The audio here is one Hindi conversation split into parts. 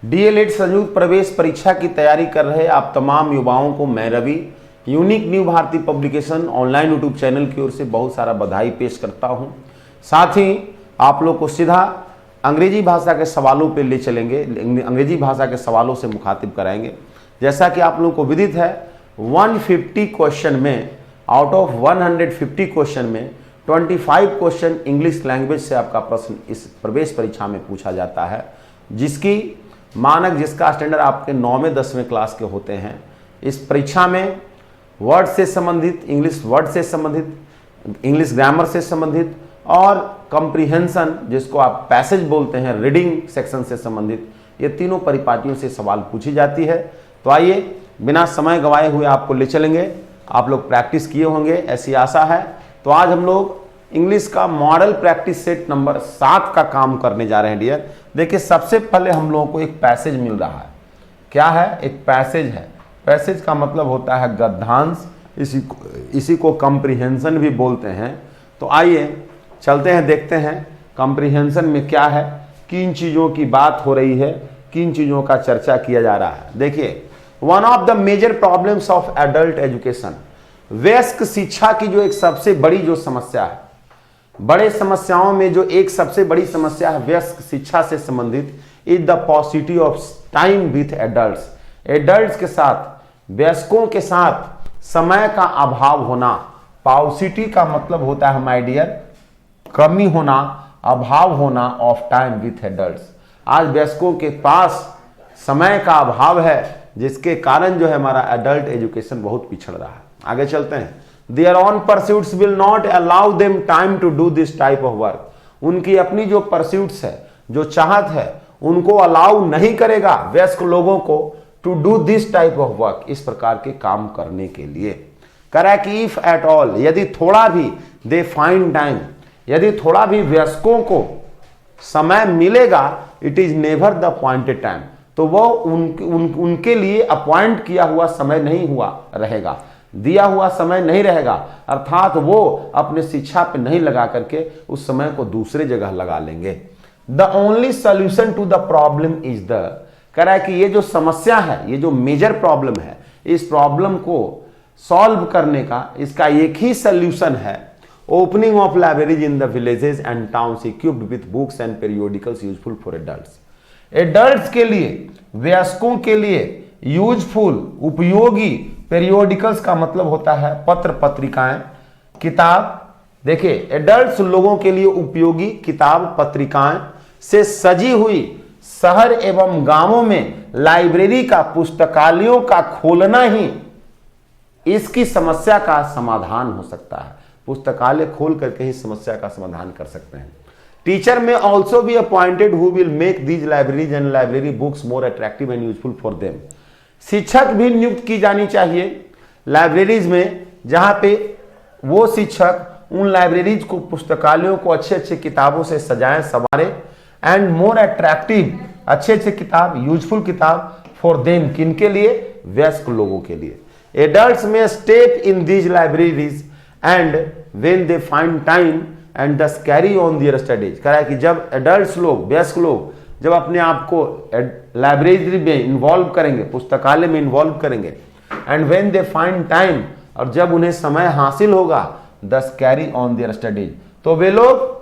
डीएलएड संयुक्त प्रवेश परीक्षा की तैयारी कर रहे आप तमाम युवाओं को मैं Ravi unique new Bharati publication online YouTube channel की ओर से बहुत सारा बधाई पेश करता हूं। साथ ही आप लोग को सीधा अंग्रेजी भाषा के सवालों पे ले चलेंगे, अंग्रेजी भाषा के सवालों से मुखातिब कराएंगे। जैसा कि आप लोगों को विदित है 150 क्वेश्चन में आउट ऑफ 150 क्वेश्चन में 25 क्वेश्चन इंग्लिश लैंग्वेज से आपका प्रश्न इस प्रवेश परीक्षा में पूछा जाता है, जिसकी मानक जिसका स्टैंडर्ड आपके 9वें 10वें क्लास के होते हैं। इस परीक्षा में वर्ड से संबंधित, इंग्लिश वर्ड से संबंधित, इंग्लिश ग्रामर से संबंधित और कंप्रीहेंशन जिसको आप पैसेज बोलते हैं, रीडिंग सेक्शन से संबंधित, ये तीनों परिपाटियों से सवाल पूछी जाती है। तो आइए बिना समय गंवाए हुए आपको ले चलेंगे। आप लोग प्रैक्टिस किए होंगे ऐसी आशा है। तो आज हम लोग इंग्लिश का मॉडल प्रैक्टिस सेट नंबर 7 का काम करने जा रहे हैं डियर। देखिए सबसे पहले हम लोगों को एक पैसेज मिल रहा है। क्या है? एक पैसेज है। पैसेज का मतलब होता है गद्यांश, इसी को कंप्रीहेंशन भी बोलते हैं। तो आइए चलते हैं, देखते हैं कंप्रीहेंशन में क्या है, किन चीज़ों की बात हो रही है, किन चीज़ों का चर्चा किया जा रहा है। देखिए one of the major problems of adult education, वयस्क शिक्षा की जो एक सबसे बड़ी जो समस्या है, बड़े समस्याओं में जो एक सबसे बड़ी समस्या है वयस्क शिक्षा से संबंधित, is the पॉसिटी of time with adults. Adults के साथ, वयस्कों के साथ समय का अभाव होना। पॉसिटी का मतलब होता है माय डियर कमी होना, अभाव होना ऑफ टाइम विथ एडल्ट्स। आज वयस्कों के पास समय का अभाव है, जिसके कारण जो है हमारा एडल्ट एजुकेशन बहुत पिछड़ रहा है। आगे चलते हैं। Their own pursuits will not allow them time to do this type of work. उनकी अपनी जो परस्यूट्स है, जो चाहत है, उनको अलाउ नहीं करेगा वयस्क लोगों को to do this type of work, इस प्रकार के काम करने के लिए। करा कि इफ एट ऑल, यदि थोड़ा भी दे फाइंड टाइम, यदि थोड़ा भी वयस्कों को समय मिलेगा, it is never the appointed time, तो वो उनके लिए अपॉइंट किया हुआ समय नहीं हुआ रहेगा, दिया हुआ समय नहीं रहेगा। अर्थात वो अपने शिक्षा पे नहीं लगा करके उस समय को दूसरे जगह लगा लेंगे। The only solution to the problem is the, कह रहा है कि ये जो समस्या है, ये जो मेजर प्रॉब्लम है, इस प्रॉब्लम को सॉल्व करने का इसका एक ही सोल्यूशन है, opening of libraries in the villages and towns equipped with books and periodicals useful for adults. Adults के लिए, वयस्कों के लिए यूजफुल, उपयोगी, पेरियोडिकल्स का मतलब होता है पत्र पत्रिकाएं, किताब। देखिए एडल्ट्स लोगों के लिए उपयोगी किताब पत्रिकाएं से सजी हुई शहर एवं गांवों में लाइब्रेरी का, पुस्तकालयों का खोलना ही इसकी समस्या का समाधान हो सकता है। पुस्तकालय खोल करके ही समस्या का समाधान कर सकते हैं। टीचर में also be appointed who will make these libraries and library books more attractive and useful for them. शिक्षक भी नियुक्त की जानी चाहिए लाइब्रेरीज में, जहां पे वो शिक्षक उन लाइब्रेरीज को, पुस्तकालयों को अच्छे अच्छे किताबों से सजाएं, संवारे, एंड मोर अट्रैक्टिव, अच्छे अच्छे किताब, यूजफुल किताब फॉर देम, किनके लिए? वयस्क लोगों के लिए। एडल्ट्स में step in these libraries and when they find time and दस कैरी ऑन देयर स्टडीज। कह रहा है कि जब एडल्ट्स लोग, वयस्क लोग जब अपने आप को लाइब्रेरी में इन्वॉल्व करेंगे, पुस्तकालय में इन्वॉल्व करेंगे, and when they find time, और जब उन्हें समय हासिल होगा, दस कैरी ऑन देयर स्टडीज, तो वे लोग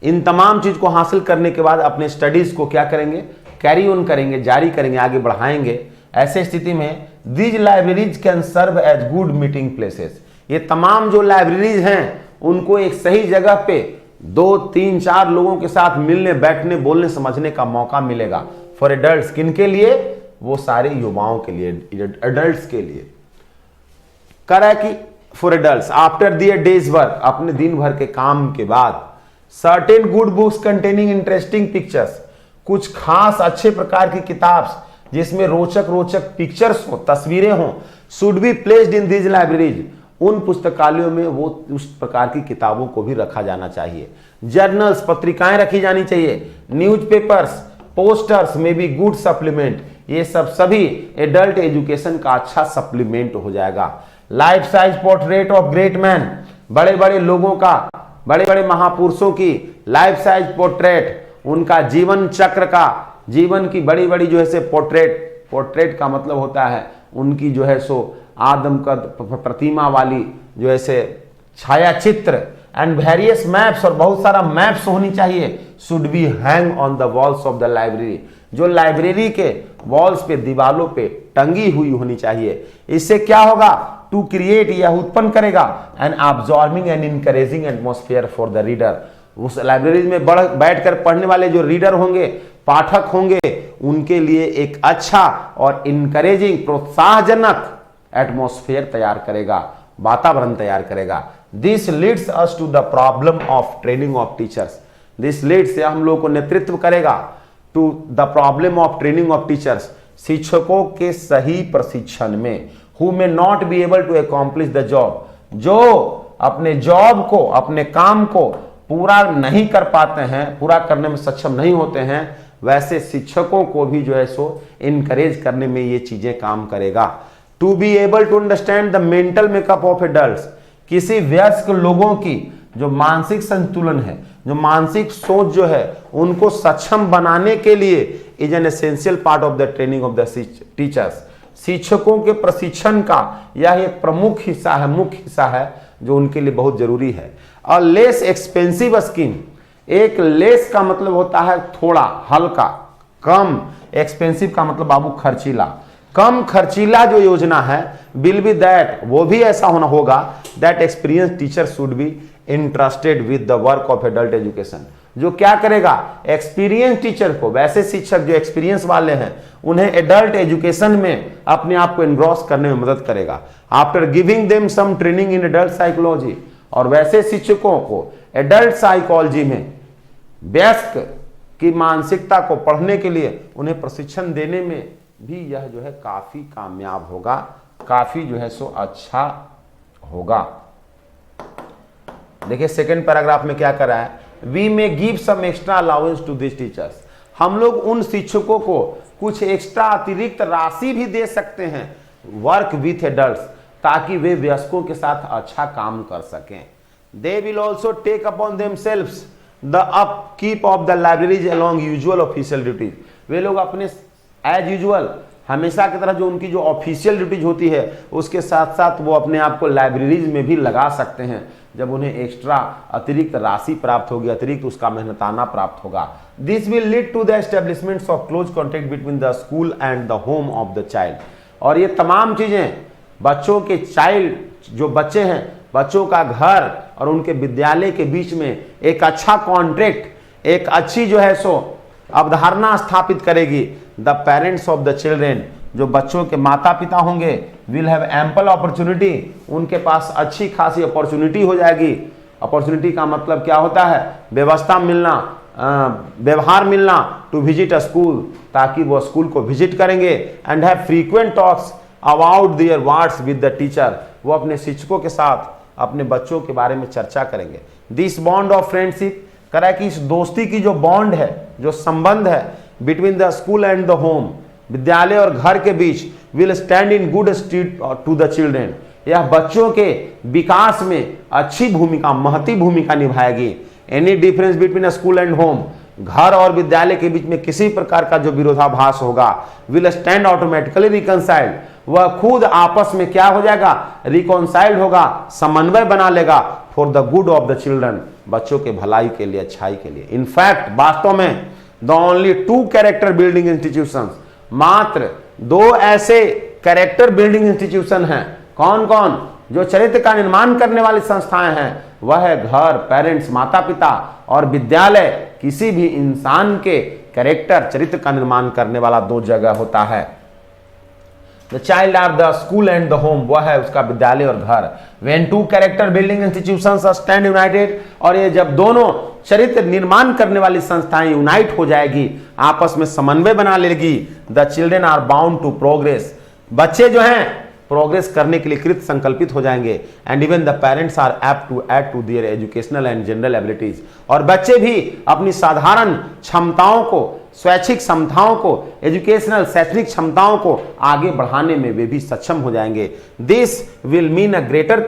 इन तमाम चीज को हासिल करने के बाद अपने स्टडीज को क्या करेंगे? कैरी ऑन करेंगे, जारी करेंगे, आगे बढ़ाएंगे। ऐसे स्थिति में these libraries can serve as good meeting places. ये तमाम जो लाइब्रेरीज हैं उनको एक सही जगह पे 2, 3, 4 लोगों के साथ मिलने, बैठने, बोलने, समझने का मौका मिलेगा। फॉर एडल्ट्स, किनके लिए? वो सारे युवाओं के लिए, एडल्ट्स के लिए। कह रहा है कि for adults after their days work, अपने दिन भर के काम के बाद, certain good books containing interesting pictures, कुछ खास अच्छे प्रकार की किताब जिसमें रोचक रोचक पिक्चर्स हो, तस्वीरें हो, should be placed in these libraries, उन पुस्तकालयों में वो उस प्रकार की किताबों को भी रखा जाना चाहिए। जर्नल्स, पत्रिकाएं रखी जानी चाहिए। न्यूज़पेपर्स, पोस्टर्स में भी गुड सप्लीमेंट, ये सब सभी एडल्ट एजुकेशन का अच्छा सप्लीमेंट हो जाएगा। Life size portrait of great man, बड़े बड़े लोगों का, बड़े बड़े महापुरुषों की लाइफ साइज पोर्ट्रेट, उनका जीवन चक्र का जीवन की बड़ी बड़ी जो है से पोर्ट्रेट का मतलब होता है उनकी जो है सो आदमकद प्रतिमा वाली जो है से छाया चित्र एंड वेरियस मैप्स, और बहुत सारा मैप्स होनी चाहिए, should be hang on the walls of the library, जो लाइब्रेरी के वॉल्स पे दीवालों पे टंगी हुई होनी चाहिए। इससे क्या होगा, टू क्रिएट, यह उत्पन्न करेगा an absorbing and encouraging atmosphere for the reader. उस लाइब्रेरी में बैठकर पढ़ने वाले जो रीडर होंगे, पाठक होंगे, उनके लिए एक अच्छा और इनकरेजिंग, प्रोत्साहजनक एटमोस्फियर तैयार करेगा, वातावरण तैयार करेगा। This leads us to the problem of training of teachers. This leads, हम लोगों को नेतृत्व करेगा to the problem of training of teachers, शिक्षकों के सही प्रशिक्षण में। Who may not be able to accomplish the job, जो अपने जॉब को, अपने काम को पूरा नहीं कर पाते हैं, पूरा करने में सक्षम नहीं होते हैं, वैसे शिक्षकों को भी जो है सो इनकरेज करने में ये चीजें काम करेगा। To be able to understand the mental makeup of adults, किसी वयस्क लोगों की जो मानसिक संतुलन है, जो मानसिक सोच जो है, उनको सक्षम बनाने के लिए is an essential part of the training of the teachers. शिक्षकों के प्रशिक्षण का यह एक प्रमुख हिस्सा है, मुख्य हिस्सा है, जो उनके लिए बहुत जरूरी है। और लेस एक्सपेंसिव स्कीम, एक लेस का मतलब होता है थोड़ा, हल्का, कम, एक्सपेंसिव का मतलब बाबू खर्चीला, कम खर्चीला जो योजना है, विल बी दैट, वो भी ऐसा होना होगा, that experience teacher should be interested with the work of adult education, जो क्या करेगा, एक्सपीरियंस टीचर को, वैसे शिक्षक जो एक्सपीरियंस वाले हैं, उन्हें एडल्ट एजुकेशन में अपने आप को एनग्रॉस करने में मदद करेगा। After giving them some training in adult psychology, और वैसे शिक्षकों को एडल्ट साइकोलॉजी में वयस्क की मानसिकता को पढ़ने के लिए उन्हें प्रशिक्षण देने में भी यह जो है काफी कामयाब होगा, काफी जो है सो अच्छा होगा। देखिए सेकंड पैराग्राफ में क्या कर रहा है, we may give some extra allowance to this teachers, हम लोग उन शिक्षकों को कुछ एक्स्ट्रा अतिरिक्त राशि भी दे सकते हैं, वर्क विथ एडल्ट्स, ताकि वे वयस्कों के साथ अच्छा काम कर सकें। They will also take upon themselves the upkeep of the libraries along usual official duties, वे लोग अपने एज यूजुअल हमेशा की तरह जो उनकी जो ऑफिशियल ड्यूटीज होती है उसके साथ साथ वो अपने आप को लाइब्रेरीज में भी लगा सकते हैं, जब उन्हें एक्स्ट्रा अतिरिक्त राशि प्राप्त होगी, अतिरिक्त उसका मेहनताना प्राप्त होगा। This will lead to the establishment of close contact between the school and the home of the child, और ये तमाम चीजें बच्चों के चाइल्ड, जो बच्चे हैं, बच्चों का घर और उनके विद्यालय के बीच में एक अच्छा कॉन्ट्रैक्ट, एक अच्छी जो है सो अवधारणा स्थापित करेगी। The parents of the children, जो बच्चों के माता पिता होंगे, विल हैव एम्पल अपॉर्चुनिटी, उनके पास अच्छी खासी अपॉर्चुनिटी हो जाएगी। अपॉर्चुनिटी का मतलब क्या होता है, व्यवस्था मिलना, व्यवहार मिलना, टू विजिट अ स्कूल, ताकि वो स्कूल को विजिट करेंगे, and have frequent talks about their wards with the teacher, वो अपने शिक्षकों के साथ अपने बच्चों के बारे में चर्चा करेंगे। दिस बॉन्ड ऑफ फ्रेंडशिप, करा कि इस दोस्ती की जो बॉन्ड है, जो संबंध है between the school and the home, विद्यालय और घर के बीच, will stand in good stead to the children, यह बच्चों के विकास में अच्छी भूमिका, महती भूमिका निभाएगी। Any difference between a school and home, घर और विद्यालय के बीच में किसी प्रकार का जो विरोधाभास होगा, विल स्टैंड ऑटोमेटिकली रिकंसाइल्ड, वह खुद आपस में क्या हो जाएगा, रिकॉन्साइल्ड होगा, समन्वय बना लेगा, for the good of the children, बच्चों के भलाई के लिए, अच्छाई के लिए। इनफैक्ट वास्तव में the only 2 character building institutions, मात्र 2 ऐसे कैरेक्टर बिल्डिंग इंस्टीट्यूशन हैं, कौन कौन, जो चरित्र का निर्माण करने वाली संस्थाएं हैं, वह है घर, पेरेंट्स, माता पिता, और विद्यालय किसी भी इंसान के कैरेक्टर, चरित्र का निर्माण करने वाला 2 जगह होता है। The child are the school and the home, वह है उसका विद्यालय और घर। When 2 character building institutions stand united, और ये जब दोनों चरित्र निर्माण करने वाली संस्थाएं यूनाइट हो जाएगी, आपस में समन्वय बना लेगी, the children are bound to progress, बच्चे जो हैं प्रोग्रेस करने के लिए कृत संकल्पित हो जाएंगे, and even the parents are apt to add to their educational and general abilities, और बच्चे भी अपनी साधारण क्षमताओं को, स्वैच्छिक क्षमताओं को, एजुकेशनल शैक्षणिक क्षमताओं को आगे बढ़ाने में वे भी सक्षम हो जाएंगे। This will mean a greater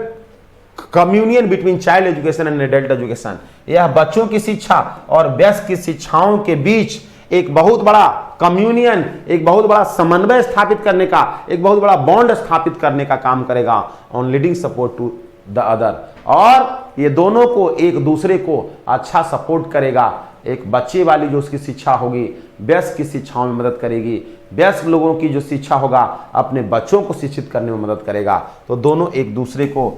communion between child education and adult education, यह बच्चों की शिक्षा और वयस्क की शिक्षाओं के बीच एक बहुत बड़ा कम्युनियन, एक बहुत बड़ा समन्वय स्थापित करने का, एक बहुत बड़ा बॉन्ड स्थापित करने का काम करेगा on leading support to the other. और ये दोनों को एक दूसरे को अच्छा सपोर्ट करेगा। एक बच्चे वाली जो उसकी शिक्षा होगी वयस्क की शिक्षाओं में मदद करेगी, वयस्क लोगों की जो शिक्षा होगा अपने बच्चों को शिक्षित करने में मदद करेगा। तो दोनों एक दूसरे को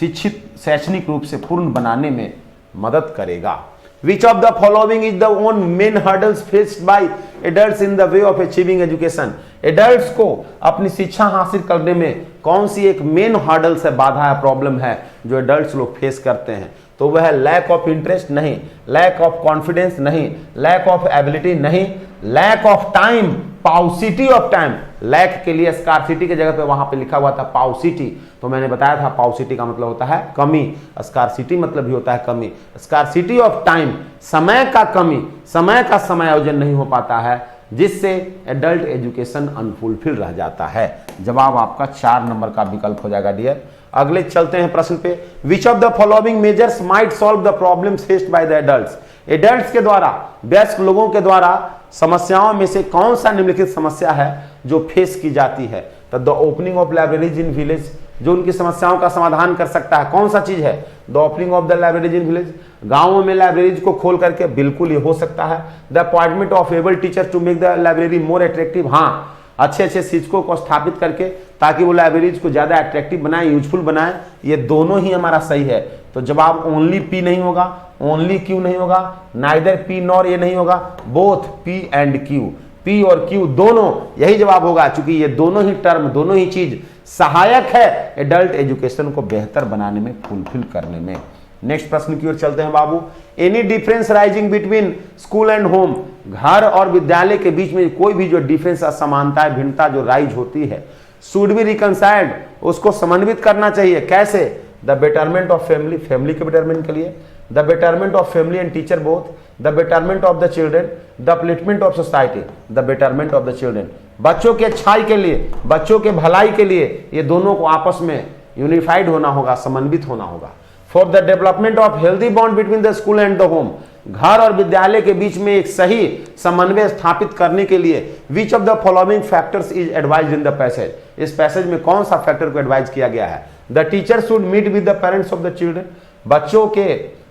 शिक्षित शैक्षणिक रूप से पूर्ण बनाने में मदद करेगा। Which of the following is the one main hurdles faced by adults in the way of achieving education? Adults को अपनी शिक्षा हासिल करने में कौन सी एक मेन हर्डल्स है, बाधा है, प्रॉब्लम है जो एडल्ट्स लोग फेस करते हैं? तो वह है लैक ऑफ इंटरेस्ट नहीं, लैक ऑफ कॉन्फिडेंस नहीं, लैक ऑफ एबिलिटी नहीं, lack of time, paucity of time. Lack के लिए स्कार्सिटी की जगह पे वहां पे लिखा हुआ था पाउसिटी, तो मैंने बताया था पाउसिटी का मतलब होता है कमी, स्कार्सिटी मतलब भी होता है कमी। स्कार्सिटी ऑफ टाइम, समय का कमी, समय का समायोजन नहीं हो पाता है, जिससे एडल्ट एजुकेशन अनफुलफिल रह जाता है। जवाब आपका 4 नंबर का विकल्प हो जाएगा डियर। अगले चलते हैं प्रश्न पे। विच of the following measures might solve the problems faced by the adults? Adults के द्वारा, वयस्क लोगों के द्वारा समस्याओं में से कौन सा निम्नलिखित समस्या है जो फेस की जाती है? तो the opening of libraries in village, जो उनकी समस्याओं का समाधान कर सकता है, कौन सा चीज है? The opening of the libraries in village, गांवों में लाइब्रेरीज को खोल करके, बिल्कुल ये हो सकता है। The appointment of able teachers to make the library more attractive, हाँ, अच्छे अच्छे शिक्षकों को स्थापित करके ताकि वो लाइब्रेरीज को ज्यादा अट्रैक्टिव बनाए, यूजफुल बनाए। ये दोनों ही हमारा सही है। तो जवाब ओनली पी नहीं होगा, ओनली क्यू नहीं होगा, नाइदर पी नॉर ए नहीं होगा, both P and Q, P और क्यू दोनों, यही जवाब होगा। क्योंकि ये दोनों ही टर्म, दोनों ही चीज सहायक है एडल्ट एजुकेशन को बेहतर बनाने में, फुलफिल करने में। नेक्स्ट प्रश्न की ओर चलते हैं बाबू। Any difference rising between school and home, घर और विद्यालय के बीच में कोई भी जो डिफरेंस, असमानता, भिन्नता जो राइज होती है, शुड बी रिकंसाइल्ड, उसको समन्वित करना चाहिए। कैसे? The betterment of family, family के बेटरमेंट के लिए, the betterment of family and teacher both, the betterment of the children, the upliftment of society, the betterment of the children, बच्चों की अच्छाई के लिए, बच्चों के भलाई के लिए, ये दोनों को आपस में यूनिफाइड होना होगा, समन्वित होना होगा। For the development of healthy bond between the school and the home, घर और विद्यालय के बीच में एक सही समन्वय स्थापित करने के लिए which of the following factors is advised in the passage, इस पैसेज में कौन सा फैक्टर को एडवाइज किया गया है? The teacher should meet with the parents of the children, बच्चों के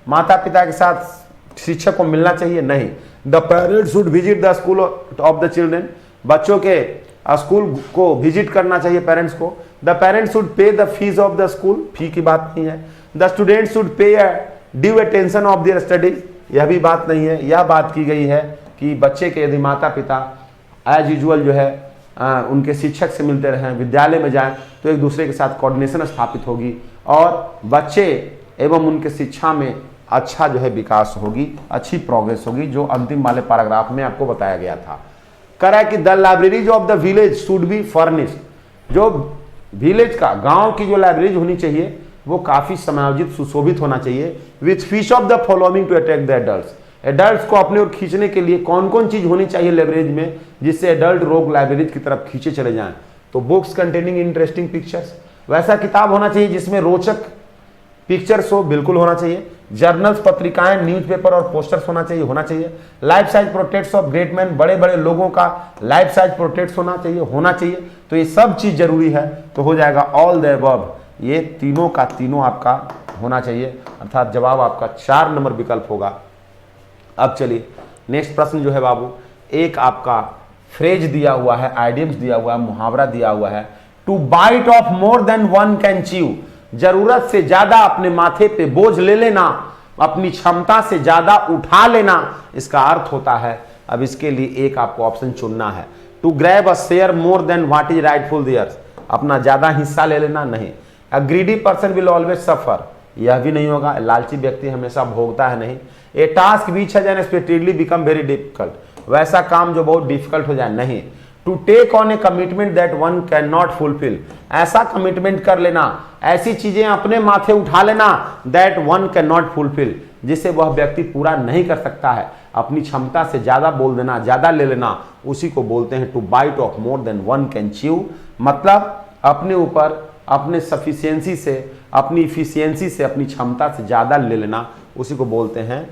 माता पिता के साथ शिक्षक को मिलना चाहिए, नहीं। The parents should visit the school of the children, बच्चों के स्कूल को विजिट करना चाहिए पेरेंट्स को। The parents should pay the fees of the school, fee की बात नहीं है। The student should pay due attention of their studies, यह भी बात नहीं है। यह बात की गई है कि बच्चे के यदि माता पिता एज यूजुअल जो है उनके शिक्षक से मिलते रहें, विद्यालय में जाएं, तो एक दूसरे के साथ कोऑर्डिनेशन स्थापित होगी और बच्चे एवं उनके शिक्षा में अच्छा जो है विकास होगी, अच्छी प्रोग्रेस होगी, जो अंतिम वाले पैराग्राफ में आपको बताया गया था। कह रहा है कि the libraries of the village should be furnished, जो विलेज का, गांव की जो लाइब्रेरीज होनी चाहिए वो काफी समायोजित, सुशोभित होना चाहिए। With fees of the following to attract the adults, adults को अपने ओर खींचने के लिए कौन कौन चीज होनी चाहिए लाइब्रेरीज में, जिससे एडल्ट लोग लाइब्रेरीज की तरफ खींचे चले जाएं? तो बुक्स कंटेनिंग इंटरेस्टिंग पिक्चर्स, वैसा किताब होना चाहिए जिसमें रोचक पिक्चर्स हो, बिल्कुल होना चाहिए। जर्नल्स, पत्रिकाएं, न्यूज़पेपर और पोस्टर्स होना चाहिए। Life size portraits of great man, बड़े बड़े लोगों का लाइफ साइज पोर्ट्रेट्स होना चाहिए। तो ये सब चीज जरूरी है, तो हो जाएगा ऑल द अबव, ये तीनों का तीनों आपका होना चाहिए, अर्थात जवाब आपका 4 नंबर विकल्प होगा। अब चलिए नेक्स्ट प्रश्न जो है बाबू, एक आपका फ्रेज दिया हुआ है, आइडियम्स दिया हुआ है, मुहावरा दिया हुआ है। To bite off more than one can chew, जरूरत से ज्यादा अपने माथे पे बोझ ले लेना, अपनी क्षमता से ज्यादा उठा लेना, इसका अर्थ होता है। अब इसके लिए एक आपको ऑप्शन चुनना है। To grab a share more than what is rightful theirs, अपना ज्यादा हिस्सा ले लेना, नहीं। A greedy person will always suffer, यह भी नहीं होगा, लालची व्यक्ति हमेशा भोगता है, नहीं। A task which has unexpectedly become very difficult, वैसा काम जो बहुत डिफिकल्ट हो जाए, नहीं। To take on a commitment that one can not fulfil, ऐसा कमिटमेंट कर लेना, ऐसी चीजें अपने माथे उठा लेना that one can not fulfil, जिसे वह व्यक्ति पूरा नहीं कर सकता है। अपनी क्षमता से ज्यादा बोल देना, ज्यादा ले लेना, उसी को बोलते हैं to bite off more than one can chew. मतलब अपने ऊपर, अपने सफिशियंसी से, अपनी इफिशियंसी से, अपनी क्षमता से ज्यादा ले लेना, उसी को बोलते हैं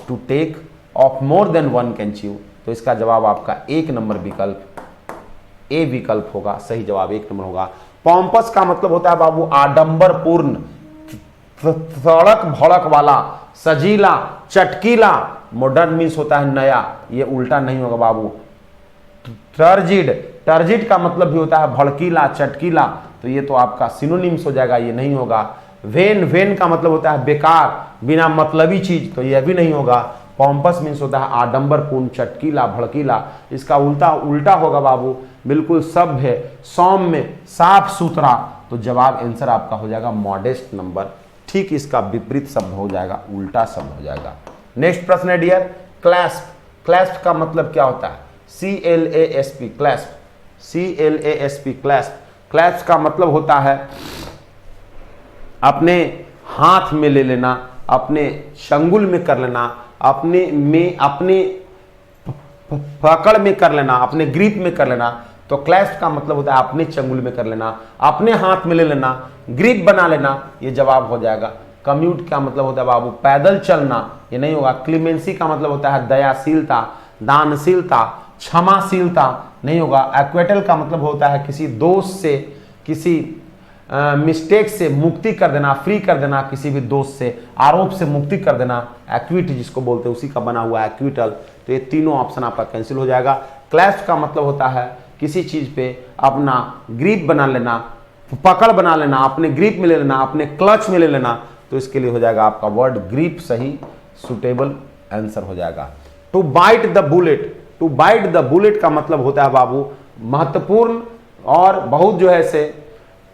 to take off more than one can chew. तो इसका जवाब आपका 1 नंबर विकल्प ए विकल्प होगा, सही जवाब 1 नंबर होगा। पॉम्पस का मतलब होता है बाबू आडंबरपूर्ण, तड़क भड़क वाला, सजीला, चटकीला। मॉडर्न मीन्स होता है नया, ये उल्टा नहीं होगा बाबू। टर्जिड, टर्जिड का मतलब भी होता है भड़कीला, चटकीला, तो ये तो आपका सिनोनिम्स हो जाएगा, ये नहीं होगा। वेन, वेन का मतलब होता है बेकार, बिना मतलबी चीज, तो यह भी नहीं होगा। पॉम्पस मीन्स होता है आडंबरपूर्ण, चटकीला, भड़कीला, इसका उल्टा उल्टा होगा बाबू, बिल्कुल सभ्य, सौम्य, साफ सुथरा, तो जवाब आंसर आपका हो जाएगा मॉडेस्ट नंबर। ठीक इसका विपरीत शब्द हो जाएगा, उल्टा शब्द हो जाएगा। नेक्स्ट प्रश्न है डियर, क्लैस्प। क्लैस्प का मतलब क्या होता है? CLASP, clasp, CLASP, clasp. Clasp का मतलब होता है अपने हाथ में ले लेना, अपने शंगुल में कर लेना, अपने पकड़ में कर लेना, अपने ग्रिप में कर लेना। तो क्लैस्प का मतलब होता है अपने चंगुल में कर लेना, अपने हाथ में ले लेना, ग्रिप बना लेना, ये जवाब हो जाएगा। कम्यूट का मतलब होता है बाबू पैदल चलना, ये नहीं होगा। क्लीमेंसी का मतलब होता है दयाशीलता, दानशीलता, क्षमाशीलता, नहीं होगा। एक्वेटल का मतलब होता है किसी दोष से, किसी मिस्टेक से मुक्ति कर देना, फ्री कर देना, किसी भी दोष से, आरोप से मुक्ति कर देना। एक्विट जिसको बोलते हैं उसी का बना हुआ है एक्विटल। तो ये तीनों ऑप्शन आपका कैंसिल हो जाएगा। क्लैस्प का मतलब होता है किसी चीज पे अपना ग्रिप बना लेना, पकड़ बना लेना, अपने ग्रिप में ले लेना, अपने क्लच में ले लेना, तो इसके लिए हो जाएगा आपका वर्ड ग्रिप सही सुटेबल आंसर हो जाएगा। To bite the bullet, to bite the bullet का मतलब होता है बाबू महत्वपूर्ण और बहुत जो है से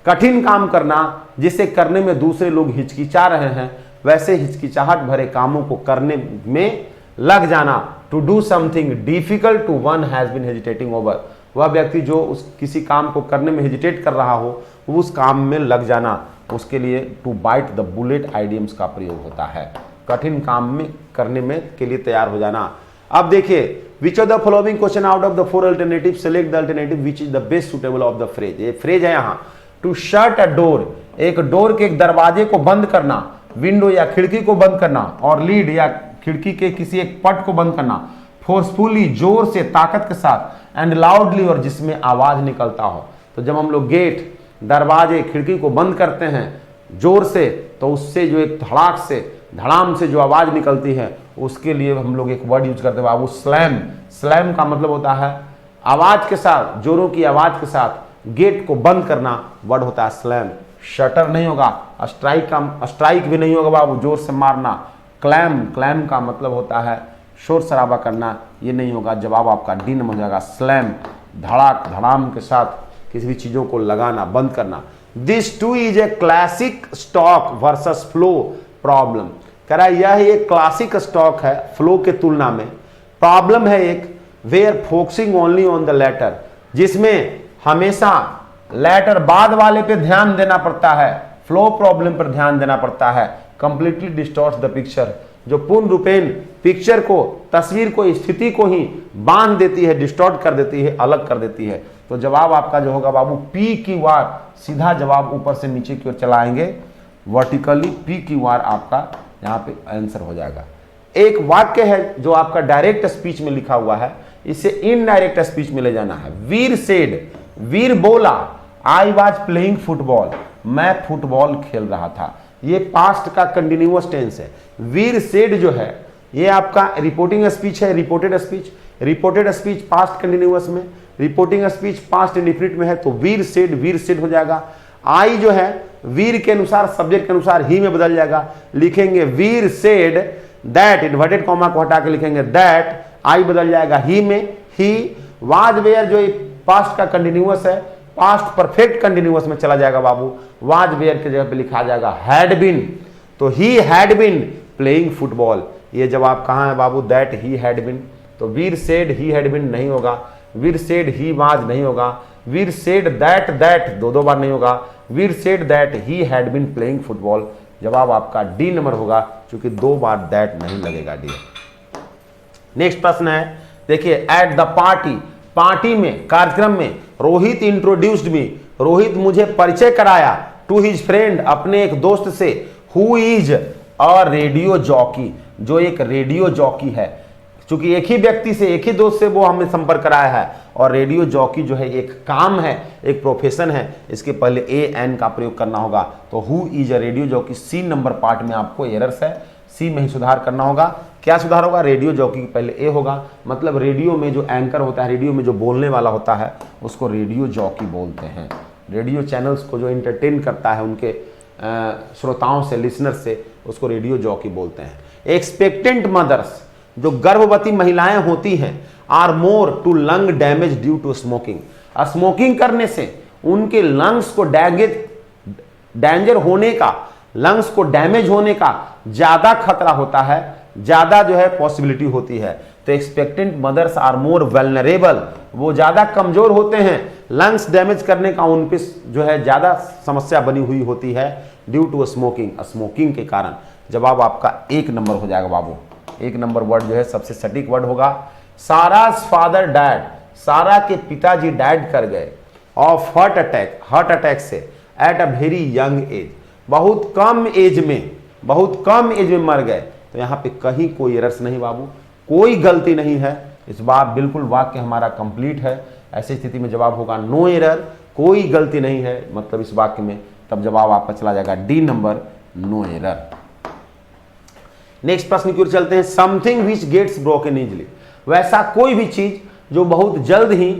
कठिन काम करना, जिसे करने में दूसरे लोग हिचकिचा रहे हैं, वैसे हिचकिचाहट भरे कामों को करने में लग जाना। To do something difficult to one has been hesitating over, वह व्यक्ति जो उस किसी काम को करने में हेजिटेट कर रहा हो, उस काम में लग जाना, उसके लिए to bite the bullet idioms का प्रयोग होता है। कठिन काम में करने में के लिए तैयार हो जाना। अब देखिए, विच of the following question out of the 4 alternative select the alternative which is the best suitable of the phrase. ये फ्रेज है यहाँ, टू शट अ डोर, एक डोर के एक दरवाजे को बंद करना, विंडो या खिड़की को बंद करना, और लीड या खिड़की के किसी एक पट को बंद करना, फोर्सफुली जोर से, ताकत के साथ, एंड लाउडली और जिसमें आवाज निकलता हो। तो जब हम लोग गेट, दरवाजे, खिड़की को बंद करते हैं जोर से, तो उससे जो एक धड़ाक से, धड़ाम से जो आवाज निकलती है, उसके लिए हम लोग एक वर्ड यूज करते हैं बाबू स्लैम। स्लैम का मतलब होता है आवाज के साथ, जोरों की आवाज के साथ गेट को बंद करना, वर्ड होता है स्लैम। शटर नहीं होगा, स्ट्राइक भी नहीं होगा बाबू, जोर से मारना। क्लैम, क्लैम का मतलब होता है शोर शराबा करना, ये नहीं होगा। जवाब आपका डी नंबर हो जाएगा स्लैम, धड़ाक, धड़ाम के साथ किसी भी चीजों को लगाना, बंद करना। This two is a classic stock versus flow problem. कह रहा है यह एक क्लासिक स्टॉक है फ्लो के तुलना में, प्रॉब्लम है एक where focusing only on the letter, जिसमें हमेशा लेटर बाद वाले पे ध्यान देना पड़ता है, फ्लो प्रॉब्लम पर ध्यान देना पड़ता है। कंप्लीटली डिस्टॉर्ट्स द पिक्चर, जो पूर्ण रूपेण पिक्चर को, तस्वीर को, स्थिति को ही बांध देती है, डिस्टॉर्ट कर देती है, अलग कर देती है। तो जवाब आपका जो होगा बाबू पी क्यू आर, सीधा जवाब ऊपर से नीचे की ओर चलाएंगे, वर्टिकली पी क्यू आर आपका यहाँ पे आंसर हो जाएगा। एक वाक्य है जो आपका डायरेक्ट स्पीच में लिखा हुआ है, इसे इनडायरेक्ट स्पीच में ले जाना है। वीर सेड, वीर बोला, आई वॉज प्लेइंग फुटबॉल, मैं फुटबॉल खेल रहा था। ये पास्ट का कंटिन्यूअस टेंस है। वीर सेड जो है ये आपका रिपोर्टिंग स्पीच है, reported speech. Reported speech past continuous में, रिपोर्टिंग स्पीच पास्ट इंडिफिनिट में है, तो वीर सेड हो जाएगा। आई जो है वीर के अनुसार, सब्जेक्ट के अनुसार ही में बदल जाएगा। लिखेंगे वीर सेड दैट, इन्वर्टेड कॉमा को हटा के लिखेंगे दैट, आई बदल जाएगा ही में, ही। वाज वेयर जो पास्ट का कंटिन्यूअस है, पास्ट परफेक्ट कंटिन्यूअस में चला जाएगा बाबू, वाज वेयर के जगह पे लिखा जाएगा हैड बीन, तो he had been playing football. ये जवाब कहां है बाबू, दैट ही हैड बीन। तो Veer said he had been नहीं होगा, वीर सेड ही वाज नहीं होगा, वीर सेड दैट, दैट दो बार नहीं होगा, Veer said that he had been playing football. जवाब आपका डी नंबर होगा, क्योंकि 2 बार दैट नहीं लगेगा डी। नेक्स्ट प्रश्न है, देखिए, एट द पार्टी, पार्टी में, कार्यक्रम में, रोहित इंट्रोड्यूस्ड मी, रोहित मुझे परिचय कराया, टू हिज फ्रेंड, अपने एक दोस्त से, who is a radio jockey, जो एक रेडियो जॉकी है। चूंकि एक ही व्यक्ति से, एक ही दोस्त से वो हमने संपर्क कराया है, और रेडियो जॉकी जो है एक काम है, एक प्रोफेशन है, इसके पहले ए एन का प्रयोग करना होगा। तो who is a radio jockey, C number part में आपको एरर्स है, सी में ही सुधार करना होगा। क्या सुधार होगा? रेडियो जॉकी के पहले ए होगा, मतलब रेडियो में जो एंकर होता है, रेडियो में जो बोलने वाला होता है, उसको रेडियो जॉकी बोलते हैं। रेडियो चैनल्स को जो एंटरटेन करता है उनके श्रोताओं से, लिसनर से, उसको रेडियो जॉकी बोलते हैं। एक्सपेक्टेंट मदर्स, जो गर्भवती महिलाएं होती हैं, are more to lung damage due to smoking. Smoking करने से उनके लंग्स को डेंजर होने का, लंग्स को डैमेज होने का ज्यादा खतरा होता है, ज्यादा जो है पॉसिबिलिटी होती है। तो expectant mothers are more vulnerable, वो ज्यादा कमजोर होते हैं, लंग्स डैमेज करने का उन पे जो है ज्यादा समस्या बनी हुई होती है ड्यू टू स्मोकिंग, स्मोकिंग के कारण। जवाब आपका 1 नंबर हो जाएगा बाबू। 1 नंबर वर्ड जो है सबसे सटीक वर्ड होगा। साराज फादर डैड, सारा के पिताजी डैड कर गए of heart attack, heart attack से, at a very young age, बहुत कम एज में मर गए। तो यहाँ पे कहीं कोई एरर्स नहीं बाबू, कोई गलती नहीं है। इस बार बिल्कुल वाक्य हमारा कंप्लीट है। ऐसी स्थिति में जवाब होगा नो एरर, कोई गलती नहीं है मतलब इस वाक्य में, तब जवाब आपका चला जाएगा D number, no error. Next प्रश्न की ओर चलते हैं। Something which gets broken easily, वैसा कोई भी चीज जो बहुत जल्द ही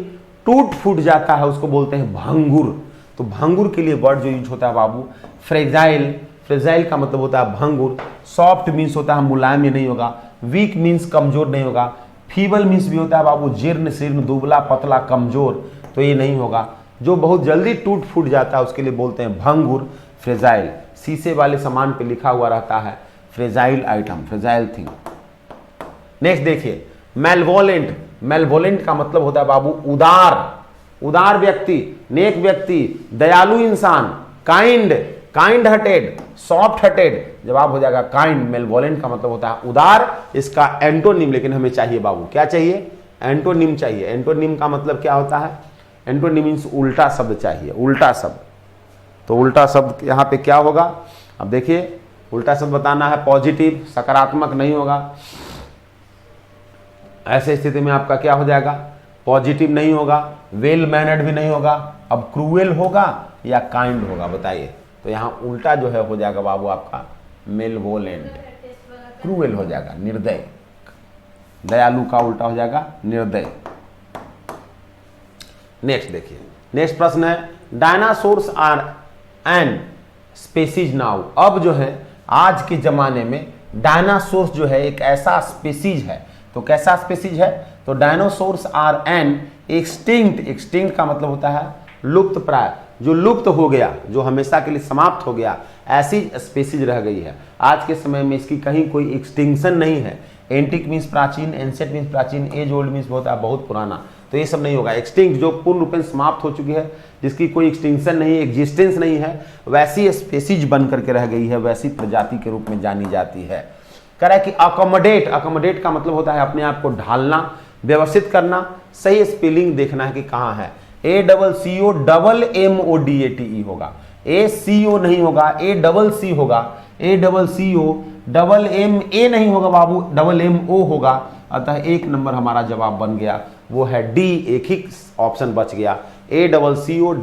टूट फूट जाता है उसको बोलते हैं भंगुर। तो भंगुर के लिए वर्ड जो यूज होता है बाबू फ्रेजाइल, फ्रेजाइल का मतलब होता है भंगुर। सॉफ्ट मीन्स होता है मुलायम, ये नहीं होगा। वीक मीन्स कमजोर नहीं होगा। फीबल मीन्स भी होता है बाबू जीर्ण शीर्ण, दुबला पतला कमजोर, तो ये नहीं होगा। जो बहुत जल्दी टूट फूट जाता है उसके लिए बोलते हैं भंगुर, फ्रेजाइल। शीशे वाले सामान पे लिखा हुआ रहता है fragile item, fragile thing. Next देखिए मेलवोलेंट, मेलवोलेंट का मतलब होता है बाबू उदार, उदार व्यक्ति, नेक व्यक्ति, दयालु इंसान, kind, kind hearted, soft hearted. जवाब हो जाएगा काइंड। मेलवोलेंट का मतलब होता है उदार। इसका एंटोनिम लेकिन हमें चाहिए बाबू, क्या चाहिए? एंटोनिम चाहिए। एंटोनिम का मतलब क्या होता है? एंटोनिम मीन्स उल्टा शब्द चाहिए, उल्टा शब्द। तो उल्टा शब्द यहाँ पे क्या होगा? अब देखिए उल्टा शब्द बताना है। पॉजिटिव, सकारात्मक नहीं होगा। ऐसे स्थिति में आपका क्या हो जाएगा? पॉजिटिव नहीं होगा, वेल मैनर्ड भी नहीं होगा। अब क्रूएल होगा या काइंड होगा बताइए? तो यहाँ उल्टा जो है हो जाएगा बाबू आपका मेलवोलेंट, क्रूएल हो जाएगा, निर्दय। दयालु का उल्टा हो जाएगा निर्दय। नेक्स्ट देखिए, नेक्स्ट प्रश्न है dinosaurs are an species now. अब जो है आज के जमाने में डायनासोर्स जो है एक ऐसा स्पेसीज है। तो कैसा स्पेसीज है? तो dinosaurs are an extinct, extinct का मतलब होता है लुप्त प्राय, जो लुप्त हो गया, जो हमेशा के लिए समाप्त हो गया, ऐसी स्पेसीज रह गई है। आज के समय में इसकी कहीं कोई एक्सटिंक्शन नहीं है। एंटिक मीन्स प्राचीन, एंसेंट मीन्स प्राचीन, एज ओल्ड मीन्स होता है बहुत पुराना। तो ये सब नहीं होगा। एक्सटिंक्ट जो पूर्ण रूप से समाप्त हो चुकी है, जिसकी कोई एक्सटिंक्शन नहीं, एग्जिस्टेंस नहीं है, वैसी स्पेसीज बन करके रह गई है, वैसी प्रजाति के रूप में जानी जाती है। कह रहा है कि अकोमोडेट, अकोमोडेट का मतलब होता है अपने आप को ढालना, व्यवस्थित करना। सही स्पेलिंग देखना है कि कहाँ है। ACCO होगा, ACO नहीं होगा, ACC होगा, ACCO नहीं होगा बाबू, MMO होगा। अतः 1 नंबर हमारा जवाब बन गया, वो है डी। एक ही ऑप्शन बच गया, ACCO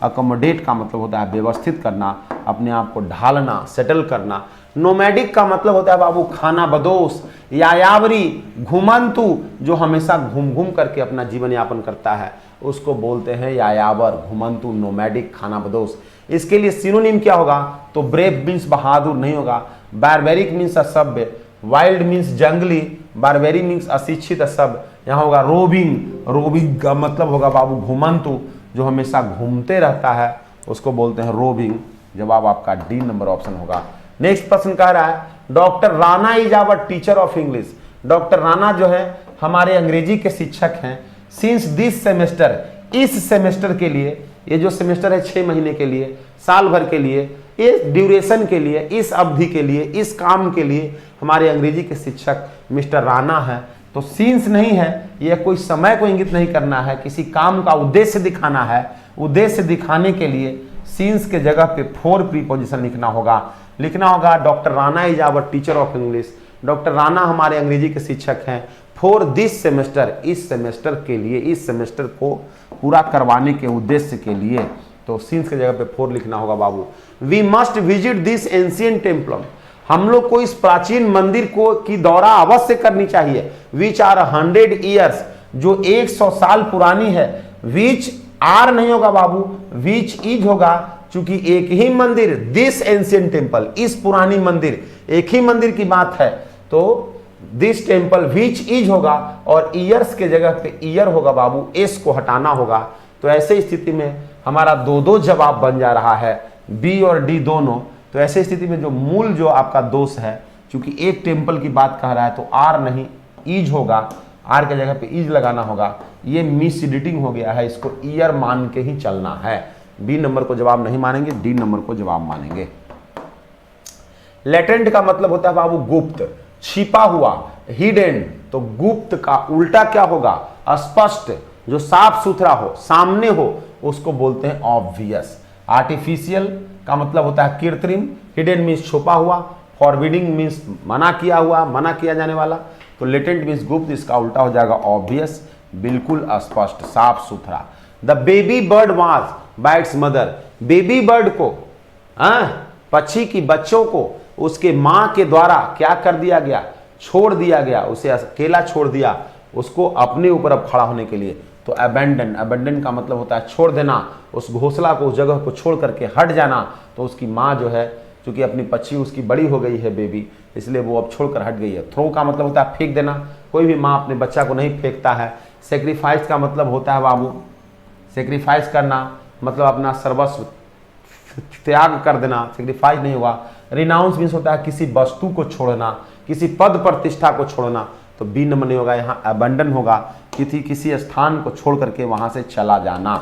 अकोमोडेट का मतलब होता है व्यवस्थित करना, अपने आप को ढालना, सेटल करना। नोमैडिक का मतलब होता है बाबू खाना बदोश, यायावरी, घुमंतु, जो हमेशा घूम घूम करके अपना जीवन यापन करता है उसको बोलते हैं यायावर, घुमंतु, नोमैडिक, खाना बदोश। इसके लिए सिनोनिम क्या होगा? तो ब्रेव मीन्स बहादुर नहीं होगा, बारबेरिक मीन्स असभ्य, वाइल्ड मीन्स जंगली, बारबेरी मीन्स अशिक्षित असभ्य। यहाँ होगा रोबिंग, रोबिंग का मतलब होगा बाबू घुमंतु, जो हमेशा घूमते रहता है उसको बोलते हैं रोबिंग। जवाब आपका डी नंबर ऑप्शन होगा। नेक्स्ट प्रश्न कह रहा है doctor Rana is our teacher of English. Doctor Rana जो है हमारे अंग्रेजी के शिक्षक हैं। सिंस दिस सेमेस्टर, इस सेमेस्टर के लिए, ये जो सेमेस्टर है 6 महीने के लिए, साल भर के लिए, इस ड्यूरेशन के लिए, इस अवधि के लिए, इस काम के लिए हमारे अंग्रेजी के शिक्षक मिस्टर राणा है। तो सिंस नहीं है, यह कोई समय को इंगित नहीं करना है, किसी काम का उद्देश्य दिखाना है। उद्देश्य दिखाने के लिए सिंस के जगह पे 4 प्रीपोजिशन लिखना होगा। Doctor Rana is our teacher of English. Doctor Rana हमारे अंग्रेजी के शिक्षक हैं। फॉर दिस सेमेस्टर, इस सेमेस्टर के लिए, इस सेमेस्टर को पूरा करवाने के उद्देश्य के लिए, तो सिंस की जगह पे फॉर लिखना होगा बाबू। We must visit this ancient temple, हम लोग को इस प्राचीन मंदिर को की दौरा अवश्य करनी चाहिए। विच आर 100 ईयर्स, जो 100 साल पुरानी है। विच आर नहीं होगा बाबू, विच इज होगा, चूंकि एक ही मंदिर, दिस एंशियंट टेम्पल, इस पुरानी मंदिर, एक ही मंदिर की बात है, तो दिस टेम्पल विच इज होगा, और ईयर्स के जगह पे ईयर होगा बाबू, एस को हटाना होगा। तो ऐसे स्थिति में हमारा दो जवाब बन जा रहा है, बी और डी दोनों। तो ऐसे स्थिति में जो मूल जो आपका दोष है, क्योंकि एक टेम्पल की बात कह रहा है, तो आर नहीं इज होगा, आर के जगह पे इज लगाना होगा। ये मिस रीडिंग हो गया है, इसको ईयर मान के ही चलना है। बी नंबर को जवाब नहीं मानेंगे, डी नंबर को जवाब मानेंगे। लेटेंट का मतलब होता है बाबू गुप्त, छिपा हुआ, हिडन। तो गुप्त का उल्टा क्या होगा? स्पष्ट, जो साफ सुथरा हो, सामने हो, उसको बोलते हैं ऑब्वियस। आर्टिफिशियल का मतलब होता है कृत्रिम, हिडन मीन्स छुपा हुआ, फॉरबिडिंग मीन्स मना किया हुआ, मना किया जाने वाला। तो लेटेंट मीन्स गुप्त, इसका उल्टा हो जाएगा ऑब्वियस, बिल्कुल स्पष्ट, साफ सुथरा। The baby bird was by it's mother, baby bird को, पक्षी की बच्चों को उसके मां के द्वारा क्या कर दिया गया? छोड़ दिया गया, उसे अकेला छोड़ दिया, उसको अपने ऊपर अब खड़ा होने के लिए। तो अबेंडन, अबेंडन का मतलब होता है छोड़ देना, उस घोंसला को, उस जगह को छोड़ करके हट जाना। तो उसकी माँ जो है, क्योंकि अपनी बच्ची उसकी बड़ी हो गई है बेबी, इसलिए वो अब छोड़कर हट गई है। थ्रो का मतलब होता है फेंक देना, कोई भी माँ अपने बच्चा को नहीं फेंकता है। सेक्रीफाइस का मतलब होता है बाबू, सेक्रीफाइस करना मतलब अपना सर्वस्व त्याग कर देना, सेक्रीफाइस नहीं हुआ। रिनाउंस मीन्स होता है किसी वस्तु को छोड़ना, किसी पद प्रतिष्ठा को छोड़ना। तो बी नंबर नहीं होगा, यहाँ अबंडन होगा, किसी स्थान को छोड़ करके वहां से चला जाना।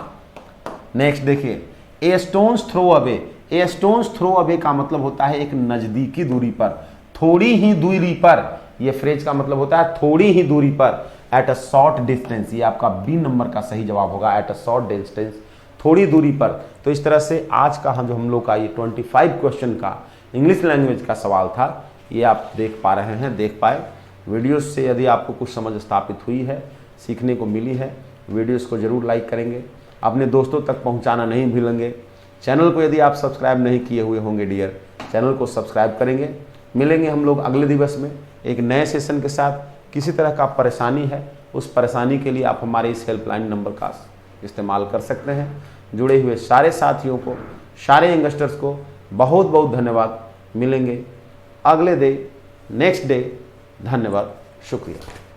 नेक्स्ट देखिए, ए स्टोन्स थ्रो अवे, ए स्टोन्स थ्रो अवे का मतलब होता है एक नजदीकी दूरी पर, थोड़ी ही दूरी पर। यह फ्रेज का मतलब होता है थोड़ी ही दूरी पर, एट अ शॉर्ट डिस्टेंस। ये आपका बी नंबर का सही जवाब होगा, एट अ शॉर्ट डिस्टेंस, थोड़ी दूरी पर। तो इस तरह से आज का जो हम लोग का ये 25 क्वेश्चन का इंग्लिश लैंग्वेज का सवाल था, ये आप देख पा रहे हैं, देख पाए। वीडियोस से यदि आपको कुछ समझ स्थापित हुई है, सीखने को मिली है, वीडियोस को जरूर लाइक करेंगे, अपने दोस्तों तक पहुंचाना नहीं भूलेंगे। चैनल को यदि आप सब्सक्राइब नहीं किए हुए होंगे डियर, चैनल को सब्सक्राइब करेंगे। मिलेंगे हम लोग अगले दिवस में एक नए सेशन के साथ। किसी तरह का परेशानी है, उस परेशानी के लिए आप हमारे इस हेल्पलाइन नंबर का इस्तेमाल कर सकते हैं। जुड़े हुए सारे साथियों को, सारे यंगस्टर्स को बहुत बहुत धन्यवाद। मिलेंगे अगले डे, नेक्स्ट डे। धन्यवाद, शुक्रिया।